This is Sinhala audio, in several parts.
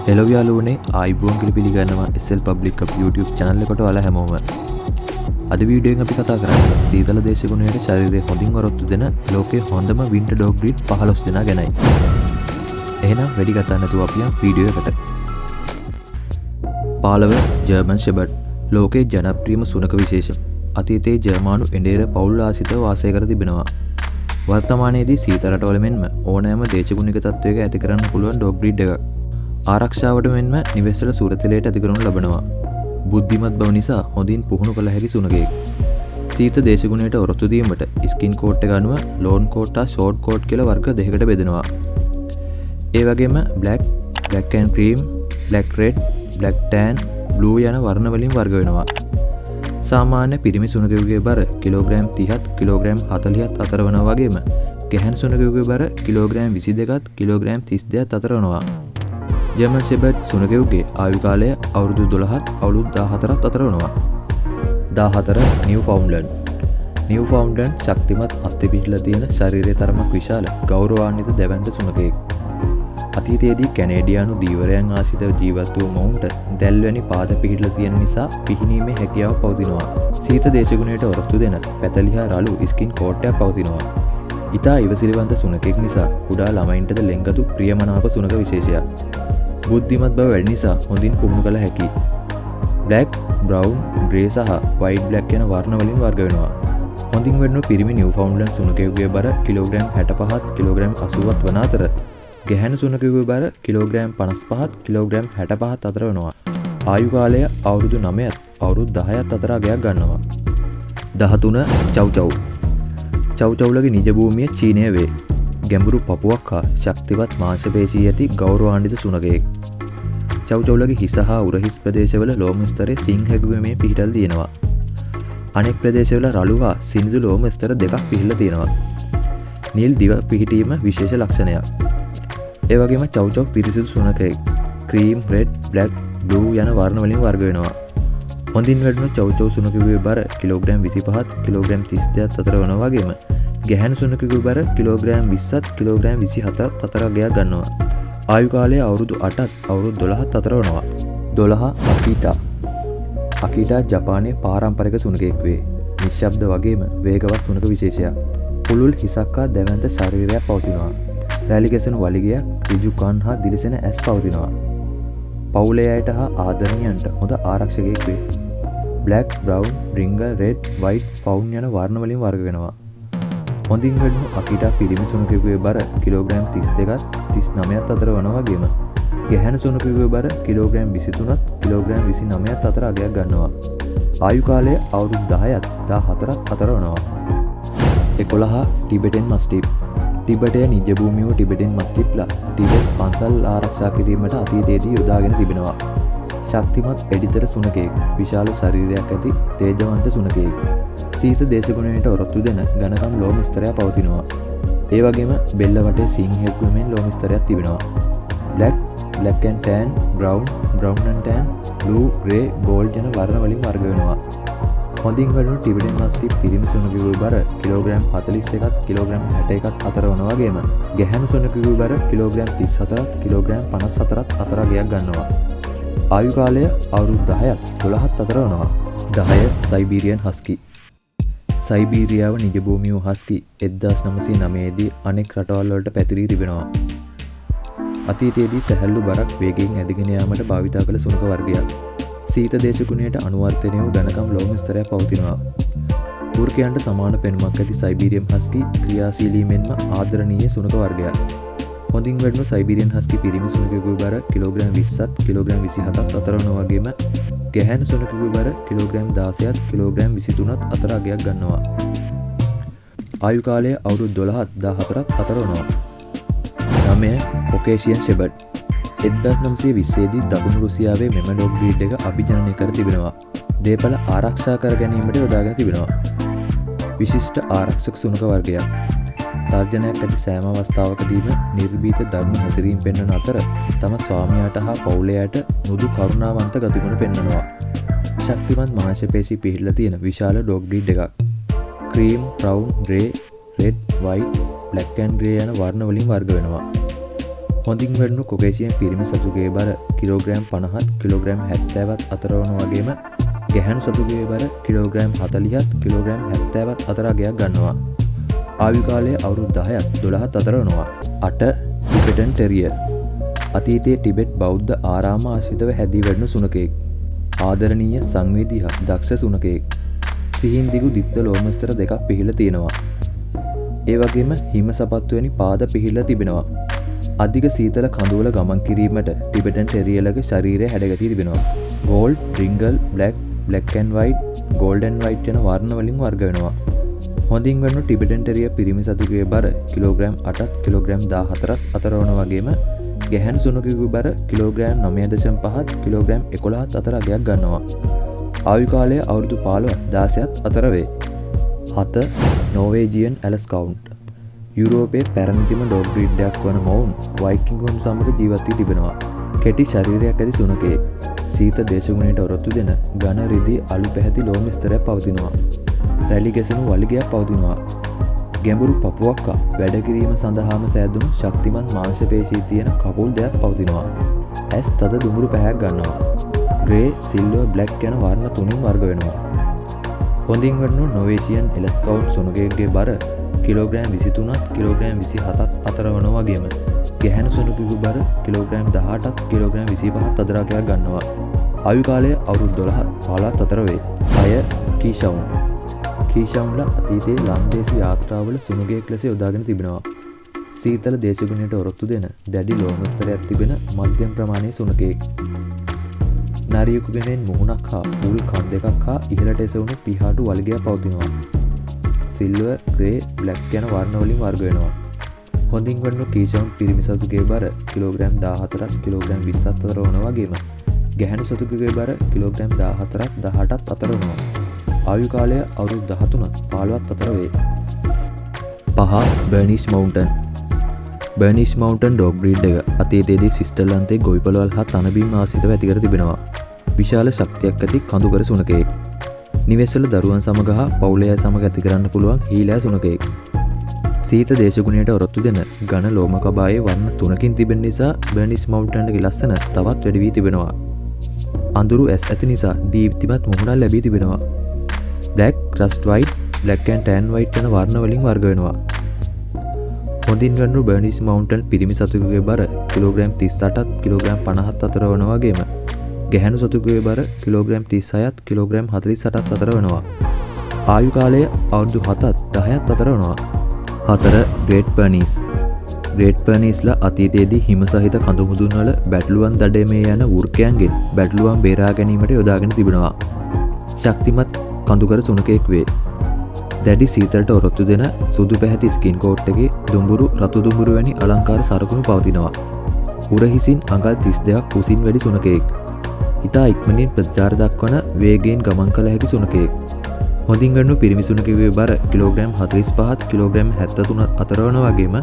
හෙලෝ යාළුවනේ ආයිබෝන් කියලා පිළිගන්නවා SL Public Cup YouTube channel එකට ඔයාලා හැමෝම. අද වීඩියෝ එකෙන් අපි කතා කරන්නේ සීතල දේශගුණයට ශරීරය හොඳින් ඔරොත්තු දෙන ලෝකයේ හොඳම වින්ටර් ඩොග් බ්‍රීඩ් 15 දෙනා ගැනයි. එහෙනම් වැඩි කතා නැතුව අපි යමු වීඩියෝ එකට. 15 ජර්මන් ෂෙපර්ඩ් ලෝකයේ ජනප්‍රියම සුනක විශේෂ. අතීතයේ ජර්මානු එඬේර පවුල් ආශ්‍රිතව වාසය කර තිබෙනවා. වර්තමානයේදී සීතල රටවල මෙන්ම ඕනෑම දේශගුණික තත්වයක ඇති කරන්න පුළුවන් ඩොග් බ්‍රීඩ් එකක්. ආරක්ෂාවට මෙන්ම නිවෙස්වල සුරතලයට ඇති කරනු ලබනවා. බුද්ධිමත් බව නිසා හොඳින් පුහුණු කළ හැකි සුනකයෙක්. සීත දේශගුණයට ඔරොත්තු දීමට ස්කින් කෝට් එක අනුව ලෝන් කෝට් හා ෂෝට් කෝට් කියලා වර්ග දෙකකට බෙදෙනවා. ඒ වගේම black and cream, black red, black tan, blue යන වර්ණ වලින් වර්ග වෙනවා. සාමාන්‍ය පිරිමි සුනකයෙකුගේ බර කිලෝග්‍රෑම් 30ත් කිලෝග්‍රෑම් 40ත් අතර වනවා වගේම ගැහැණු සුනකයෙකුගේ බර කිලෝග්‍රෑම් 22ත් කිලෝග්‍රෑම් 32ත් අතර වනවා. ජර්මන් ෂෙපර්ඩ් සුනකයෙකුගේ ආයු කාලය අවුරුදු 12ත් අවුරුදු 14ත් අතර වනවා. 14 නිව්ෆවුන්ඩ්ලන්ඩ් ශක්තිමත් අස්ථි පිහිටලා තියෙන ශරීරයේ තරමක් විශාල ගෞරවාන්විත දැවැන්ත සුනකයෙක්. අතීතයේදී කැනේඩියානු දීවරයන් ආශ්‍රිතව ජීවත් වූ මොවුන්ට දැල්වැනි පාද පිහිටලා තියෙන නිසා පිහිනීමේ හැකියාව පවතිනවා. සීත දේශගුණයට ඔරොත්තු දෙන පැතලිහා රළු ස්කින් කෝට්ටයක් පවතිනවා. ඉතා ඉවසිලිවන්ත සුනකෙක් නිසා කුඩා ළමයින්ටද ලෙන්ගතු ප්‍රියමනාප සුනක විශේෂයක්. බුද්ධිමත් බව වැඩි නිසා හොඳින් පුහුණු කළ හැකි. බ්ලැක්, බ්‍රවුන්, ග්‍රේ සහ වයිට් බ්ලැක් යන වර්ණ වලින් වර්ග වෙනවා. හොඳින් වැඩුණු පිරිමි නිව්ෆවුන්ඩ්ලන්ඩ් සුනකයෙකුගේ බර කිලෝග්‍රෑම් 65ත් කිලෝග්‍රෑම් 80ත් වන අතර ගැහැණු සුනකයෙකුගේ බර කිලෝග්‍රෑම් 55ත් කිලෝග්‍රෑම් 65ත් අතර වෙනවා. ආයු කාලය අවුරුදු 9ත් අවුරුදු 10ත් අතර අගයක් ගන්නවා. 13 චව් චව්ලගේ නිජ භූමිය චීනය වේ. ගැඹුරු පපුවක් හා ශක්තිවත් මාංශ පේශී ඇති ගෞරවාන්විත සුනකයෙක්. චව්ලගේ හිස හා උරහිස් ප්‍රදේශවල ලෝම ස්තරයේ සිංහෙකුගේ මේ පිහිටල් තියෙනවා. අනෙක් ප්‍රදේශවල රළු හා සිනිඳු ලෝම ස්තර දෙකක් පිහිටලා තියෙනවා. නිල් දිව පිහිටීම විශේෂ ලක්ෂණයක්. ඒ වගේම චව් පිරිසිදු සුනකයෙක්. ක්‍රීම්, රෙඩ්, බ්ලැක්, බ්ලූ යන වර්ණ වලින් වර්ග වෙනවා. හොඳින් වැඩුණු චව් සුනකයෙකුගේ බර කිලෝග්‍රෑම් 25ත් කිලෝග්‍රෑම් 32ත් අතර වනවා වගේම ගැහැණු සුනකයෙකුගේ බර කිලෝග්‍රෑම් 20ත් කිලෝග්‍රෑම් 27ත් අතර අගයක් ගන්නවා. ආයු කාලය අවුරුදු 8ත් අවුරුදු 12ත් අතර වනවා. 12 අකීටා ජපානයේ පාරම්පරික සුනකයෙක් වේ. නිශ්ශබ්ද වගේම වේගවත් සුනක විශේෂයක්. පුළුල් හිසක් හා දැවැන්ත ශරීරයක් පවතිනවා. රැලි ගැසෙන වලිගයක්, ඍජු කන් හා දිලිසෙන ඇස් පවතිනවා. පවුලේ අයට හා ආදරණියන්ට හොඳ ආරක්ෂකයෙක් වේ. බ්ලැක්, බ්‍රවුන්, රින්ගල්, රෙඩ්, වයිට්, ෆවුන් යන වර්ණ වලින් වර්ග වෙනවා. හොඳින් වැඩුණු අකීටා පිරිමි සුනකයෙකුගේ බර කිලෝග්‍රෑම් 32ත් 39ත් අතර වනවා වගේම ගැහැණු සුනකයෙකුගේ බර කිලෝග්‍රෑම් 23ත් කිලෝග්‍රෑම් 29ත් අතර අගයක් ගන්නවා. ආයු කාලය අවුරුදු 10ත් 14ත් අතර වනවා. 11 ටිබෙටන් මස්ටිෆ් ටිබෙටයේ නිජ භූමිය වූ ටිබෙටන් මස්ටිෆ්ලා ටිබෙට් පන්සල් ආරක්ෂා කිරීමට අතීතයේදී යොදාගෙන තිබෙනවා. ශක්තිමත් එඩිතර සුනකයෙක්, විශාල ශරීරයක් ඇති තේජවන්ත සුනකයෙක්. සීත දේශගුණයට ඔරොත්තු දෙන ඝනකම් ලෝම ස්තරයක් පවතිනවා. ඒ වගේම බෙල්ල වටේ සිංහෙකුගේ මෙන් ලෝම ස්තරයක් තිබෙනවා. black and tan, brown and tan, blue, grey, gold යන වර්ණ වලින් වර්ග වෙනවා. හොඳින් වැඩුණු ටිබෙටන් මස්ටිෆ් පිරිමි සුනකයෙකුගේ බර කිලෝග්‍රෑම් 41ත් කිලෝග්‍රෑම් 61ත් අතර වනවා වගේම ගැහැණු සුනකයෙකුගේ බර කිලෝග්‍රෑම් 34ත් කිලෝග්‍රෑම් 54ත් අතර අගයක් ගන්නවා. ආයු කාලය අවුරුදු 10ත් 12ත් අතර වනවා. 10 සයිබීරියන් හස්කි සයිබීරියාව නිජ භූමිය වූ හස්කි 1909 දී අනෙක් රටවල් වලට පැතිරී තිබෙනවා. අතීතයේදී සැහැල්ලු බරක් වේගයෙන් ඇදගෙන යාමට භාවිතා කළ සුනක වර්ගයක්. සීත දේශගුණයට අනුවර්තනය වූ ඝනකම් ලෝම ස්තරයක් පවතිනවා. වෘකයන්ට සමාන පෙනුමක් ඇති සයිබීරියන් හස්කි ක්‍රියාශීලී මෙන්ම ආදරණීය සුනක වර්ගයක්. හොඳින් වැඩුණු සයිබීරියන් හස්කි පිරිමි සුනකයෙකුගේ බර කිලෝග්‍රෑම් 20ත් කිලෝග්‍රෑම් 27ත් අතර වනවා වගේම ගැහැණු සුනකයෙකුගේ බර කිලෝග්‍රෑම් 16ත් කිලෝග්‍රෑම් 23ත් අතර අගයක් ගන්නවා. ආයු කාලය අවුරුදු 12ත් 14ත් අතර වනවා. 9 කොකේෂියන් ෂෙපර්ඩ් 1920 දී දකුණු රුසියාවේ මෙම ඩොග් බ්‍රීඩ් එක අභිජනනය කර තිබෙනවා. දේපල ආරක්ෂා කර ගැනීමට යොදාගෙන තිබෙනවා. විශිෂ්ට ආරක්ෂක සුනක වර්ගයක්. තර්ජනයක් ඇති සෑම අවස්ථාවකදීම නිර්භීත ධර්ම හැසිරීම පෙන්වන අතර තම ස්වාමියාට හා පවුලයට මෘදු කරුණාවන්ත ගතිගුණ පෙන්වනවා. ශක්තිමත් මාංශ පේශී පිහිටලා තියෙන විශාල ඩොග් බ්‍රීඩ් එකක්. Cream, brown, Grey, red, white, black and Grey යන වර්ණ වලින් වර්ග වෙනවා. හොඳින් වැඩුණු කොකේසියන් පිරිමි සතුගේ බර කිලෝග්‍රෑම් 50ත් කිලෝග්‍රෑම් 70ත් අතර වන වගේම ගැහැණු සතුගේ බර කිලෝග්‍රෑම් 40ත් කිලෝග්‍රෑම් 70ත් අතර අගයක් ගන්නවා. ආයු කාලය අවුරුදු 10ත් 12ත් අතර වෙනවා. 8 ටිබෙටන් ටෙරියර්. අතීතයේ ටිබෙට් බෞද්ධ ආරාම ආශ්‍රිතව හැදී වැඩුණු සුනකෙක්. ආදරණීය සංවේදී දක්ෂ සුනකෙක්. සිහින් දිගු දිත්ත ලෝමස්තර දෙකක් පිහිලා තියෙනවා. ඒ වගේම හිම සපත්තු වැනි පාද පිහිලා තිබෙනවා. අධික සීතල කඳුවල ගමන් කිරීමට ටිබෙටන් ටෙරියර්ලගේ ශරීරය හැඩගැසී තිබෙනවා. ගෝල්ඩ්, රින්ගල්, black and white, gold and white යන වර්ණ වලින් වර්ග වෙනවා. හොඳින් වැඩුණු ටිබෙටන් ටෙරියර් පිරිමි සතුගේ බර කිලෝග්‍රෑම් 8ත් කිලෝග්‍රෑම් 14ත් අතර වන වගේම ගැහැණු සුනකෙකුගේ බර කිලෝග්‍රෑම් 9.5ත් කිලෝග්‍රෑම් 11ත් අතර අගයක් ගන්නවා. ආයු කාලය අවුරුදු 15ත් 16ත් අතර වේ. 7 නෝවේජියන් ඇලස්කවුන්ට්. යුරෝපයේ පැරණිතම ඩොග් බ්‍රීඩ් එකක් වන මොවුන් වයිකින්ගුන් සමග ජීවත් වී තිබෙනවා. කෙටි ශරීරයක් ඇති සුනකයෙක්. සීත දේශගුණයට ඔරොත්තු දෙන ඝන රිදී අලු පැහැති ලෝම ස්තරයක් පවතිනවා. රැලි ගැසෙනු වලිගයක් පවතිනවා. ගැඹුරු පපුවක් වැඩ කිරීම සඳහාම සෑදුණු ශක්තිමත් මාංශ පේශී තියෙන කකුල් දෙකක් පවතිනවා. ඇස් තද දුඹුරු පැහැයක් ගන්නවා. ග්‍රේ, සිල්වර්, බ්ලැක් යන වර්ණ තුنين වර්ග වෙනවා. හොඳින් වැඩුණු නොවේෂියන් එලස්කවුන්ට් සුනකයෙකුගේ බර කිලෝග්‍රෑම් 23ත් කිලෝග්‍රෑම් 27ත් අතර වන වගේම ගැහැණු සුනකයෙකුගේ බර කිලෝග්‍රෑම් 18ත් කිලෝග්‍රෑම් 25ත් අතර අගයක් ගන්නවා. ආයු කාලය අවුරුදු 12ත් 15ත් අතර වේ. 6 කීෂවුන්. කීෂවුන්ලා අතීතයේ ලන්දේසි යාත්‍රාවල සුනකයෙක් ලෙස යොදාගෙන තිබෙනවා. සීතල දේශගුණයට ඔරොත්තු දෙන දැඩි ලෝම ස්තරයක් තිබෙන මධ්‍යම ප්‍රමාණයේ සුනකයෙක්. නරියෙකුගෙනෙන් මුහුණක් හා උල් කන් දෙකක් හා ඉහළට එසවුණු පිහාටු වලිගයක් පවතිනවා. සිල්වර්, ග්‍රේ, බ්ලැක් යන වර්ණ වලින් වර්ග වෙනවා. හොඳින් වැඩුණු කීෂවුන් පිරිමි සතුගේ බර කිලෝග්‍රෑම් 14ත් කිලෝග්‍රෑම් 20ත් අතර වන වගේම ගැහැණු සතුගේ බර කිලෝග්‍රෑම් 14ත් 18ත් අතර වෙනවා. ආයු කාලය අවුරුදු 13ත් 15ත් අතර වේ. 5 බර්නිෂ් මවුන්ටන්. බර්නිෂ් මවුන්ටන් ඩොග් බ්‍රීඩ් එක අතීතයේදී ස්විට්සර්ලන්තයේ ගොවිපළවල් හා තනබිම් ආශ්‍රිතව ඇති කර තිබෙනවා. විශාල ශක්තියක් ඇති කඳුකර සුනකයෙක්. නිවෙස්වල දරුවන් සමග හා පවුලේ අය සමග ඇති කරන්න පුළුවන් හීලෑ සුනකයෙක්. සීත දේශගුණයට ඔරොත්තු දෙන ඝන ලෝම කබායේ වර්ණ 3කින් තිබෙන නිසා බර්නිෂ් මවුන්ටන්ගේ ලස්සන තවත් වැඩි වී තිබෙනවා. අඳුරු ඇස් ඇති නිසා දීප්තිමත් මුහුණක් ලැබී තිබෙනවා. Black, rust white, black and tan white යන වර්ණ වලින් වර්ග වෙනවා. හොඳින් වැඩුණු බර්නිෂ් මවුන්ටන් පිරිමි සතුකුගේ බර කිලෝග්‍රෑම් 38ත් කිලෝග්‍රෑම් 50ත් අතර වන වගේම ගැහැණු සතුකුගේ බර කිලෝග්‍රෑම් 36ත් කිලෝග්‍රෑම් 48ත් අතර වෙනවා. ආයු කාලය අවුරුදු 7ත් 10ත් අතර වෙනවා. 4 ග්‍රේට් පර්නීස්. ග්‍රේට් පර්නීස්ලා අතීතයේදී හිම සහිත කඳු මුදුන් වල බැටළුවන් දඩයමේ යන වෘකයන්ගෙන් බැටළුවන් බේරා ගැනීමට යොදාගෙන තිබෙනවා. ශක්තිමත් කඳුකර සුනකයෙක් වේ. දැඩි සීතලට ඔරොත්තු දෙන සුදු පැහැති ස්කින් කෝට් එකේ දුඹුරු රතු දුඹුරු වැනි අලංකාර සරකුණු පවතිනවා. උරහිසින් අඟල් 32ක් කුසින් වැඩි සුනකයෙක්. ඉතා ඉක්මනින් ප්‍රතිචාර දක්වන වේගයෙන් ගමන් කළ හැකි සුනකයෙක්. හොඳින් වැඩුණු පිරිමි සුනකයෙකුගේ බර කිලෝග්‍රෑම් 45ත් කිලෝග්‍රෑම් 73ත් අතර වන වගේම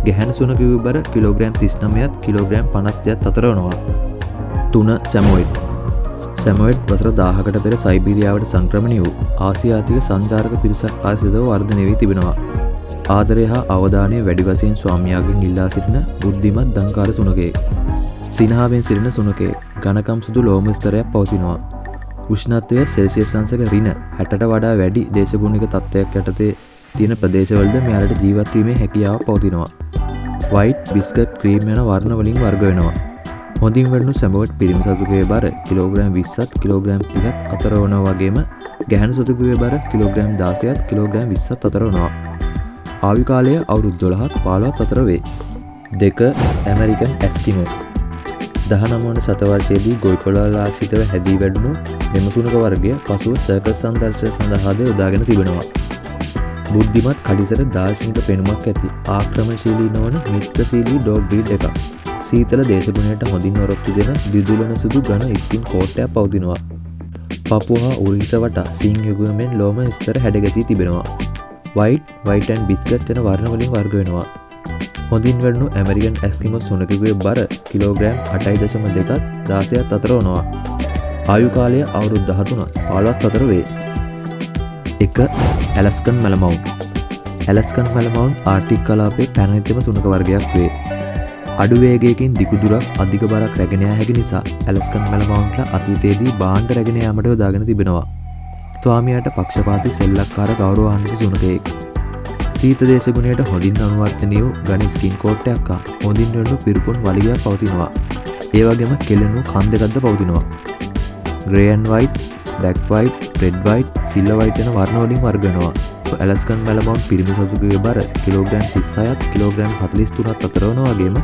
ගැහැණු සුනකයෙකුගේ බර කිලෝග්‍රෑම් 39ත් කිලෝග්‍රෑම් 52ත් අතර වෙනවා. 3 සැමොයිඩ්. සැමොයිඩ් වසර 1000කට පෙර සයිබීරියාවට සංක්‍රමණය වූ ආසියාතික සංචාරක පිරිසක් ආශ්‍රිතව වර්ධනය වී තිබෙනවා. ආදරය හා අවධානය වැඩි වශයෙන් ස්වාමියාගෙන් ඉල්ලා සිටින බුද්ධිමත් දංකාර සුනකයෙක්. සිනහාවෙන් සිටින සුනකයෙක්. ඝනකම් සුදු ලෝම ස්තරයක් පවතිනවා. උෂ්ණත්වය සෙල්සියස් අංශක ඍණ 60ට වඩා වැඩි දේශගුණික තත්ත්වයක් යටතේ තියෙන ප්‍රදේශවලද මෙයාලට ජීවත් වීමේ හැකියාව පවතිනවා. වයිට්, බිස්කට්, ක්‍රීම් යන වර්ණ වලින් වර්ග වෙනවා. හොඳින් වැඩුණු සැමොයිඩ් පිරිමි සතුකුගේ බර කිලෝග්‍රෑම් 20ත් කිලෝග්‍රෑම් 30ත් අතර වන වගේම ගැහැණු සතුකුගේ බර කිලෝග්‍රෑම් 16ත් කිලෝග්‍රෑම් 20ත් අතර වෙනවා. ආයු කාලය අවුරුදු 12ත් 15ත් අතර වේ. 2 ඇමරිකන් ඇස්කිමෝ. 19 වන සතවර්ෂයේදී ගොවිපළවල් ආශ්‍රිතව හැදී වැඩුණු මෙම සුනක වර්ගය පසුව සර්කස් සංදර්ශන සඳහාද යොදාගෙන තිබෙනවා. බුද්ධිමත් කඩිසර දාර්ශනික පෙනුමක් ඇති ආක්‍රමණශීලී නොවන මිත්‍රශීලී ඩොග් බ්‍රීඩ් එකක්. සීතල දේශගුණයට හොඳින් ඔරොත්තු දෙන දිදුලන සුදු ඝන ස්කින් කෝට් එකක් පවතිනවා. පපුව හා උරහිස වටා සිං යුගමෙන් ලෝම ස්තර හැඩගැසී තිබෙනවා. වයිට් ඇන්ඩ් බිස්කට් යන වර්ණ වලින් වර්ග වෙනවා. හොඳින් වැඩුණු ඇමරිකන් ඇස්කිමෝ සුනකෙකුගේ බර කිලෝග්‍රෑම් 8.2ත් 16ත් අතර වෙනවා. ආයු කාලය අවුරුදු 13ත් 15ත් අතර වේ. 1 ඇලස්කන් මැලමවුන්. ඇලස්කන් මැලමවුන් ආර්ටික් කලාපයේ පැරණිතම සුනක වර්ගයක් වේ. අඩු වේගයකින් දිගු දුරක් අධික බරක් රැගෙන යා හැකි නිසා ඇලස්කන් මැලමවුන්ට්ලා අතීතයේදී භාණ්ඩ රැගෙන යාමට යොදාගෙන තිබෙනවා. ස්වාමියාට පක්ෂපාතී සෙල්ලක්කාර ගෞරවාන්විත සුනකයෙක්. සීත දේශගුණයට හොඳින් අනුවර්තනීය වූ ගණි ස්කින් කෝට් එකක් හා හොඳින් වෙනු පිරුපුන් වලිගයක් පවතිනවා. ඒ වගේම කෙලෙනු කන් දෙකක්ද පවතිනවා. Grey and white, black white, red white, silver white යන වර්ණ වලින් වර්ග වෙනවා. ඇලස්කන් මැලමවුන්ට් පිරිමි සතුකගේ බර කිලෝග්‍රෑම් 36ත් කිලෝග්‍රෑම් 43ත් අතර වන වගේම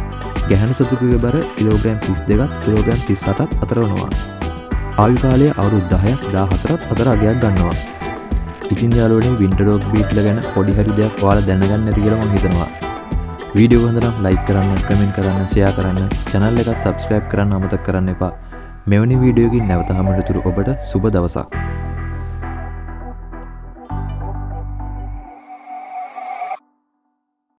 ගැහැණු සතුකගේ බර කිලෝග්‍රෑම් 32ත් කිලෝග්‍රෑම් 37ත් අතර වනවා. ආයු කාලය අවුරුදු 10ක් 14ත් අතර අගයක් ගන්නවා. ඉතින් යාළුවනේ වින්ටර් ඩොග් බීට්ලා ගැන පොඩි හරි දෙයක් ඔයාලා දැනගන්න නැති කියලා මම හිතනවා. වීඩියෝ එක හොඳ නම් ලයික් කරන්න, කමෙන්ට් කරන්න, ෂෙයා කරන්න, channel එක subscribe කරන්න අමතක කරන්න එපා. මෙවැනි වීඩියෝ එකකින් නැවත හමුවෙනතුරු ඔබට සුබ දවසක්.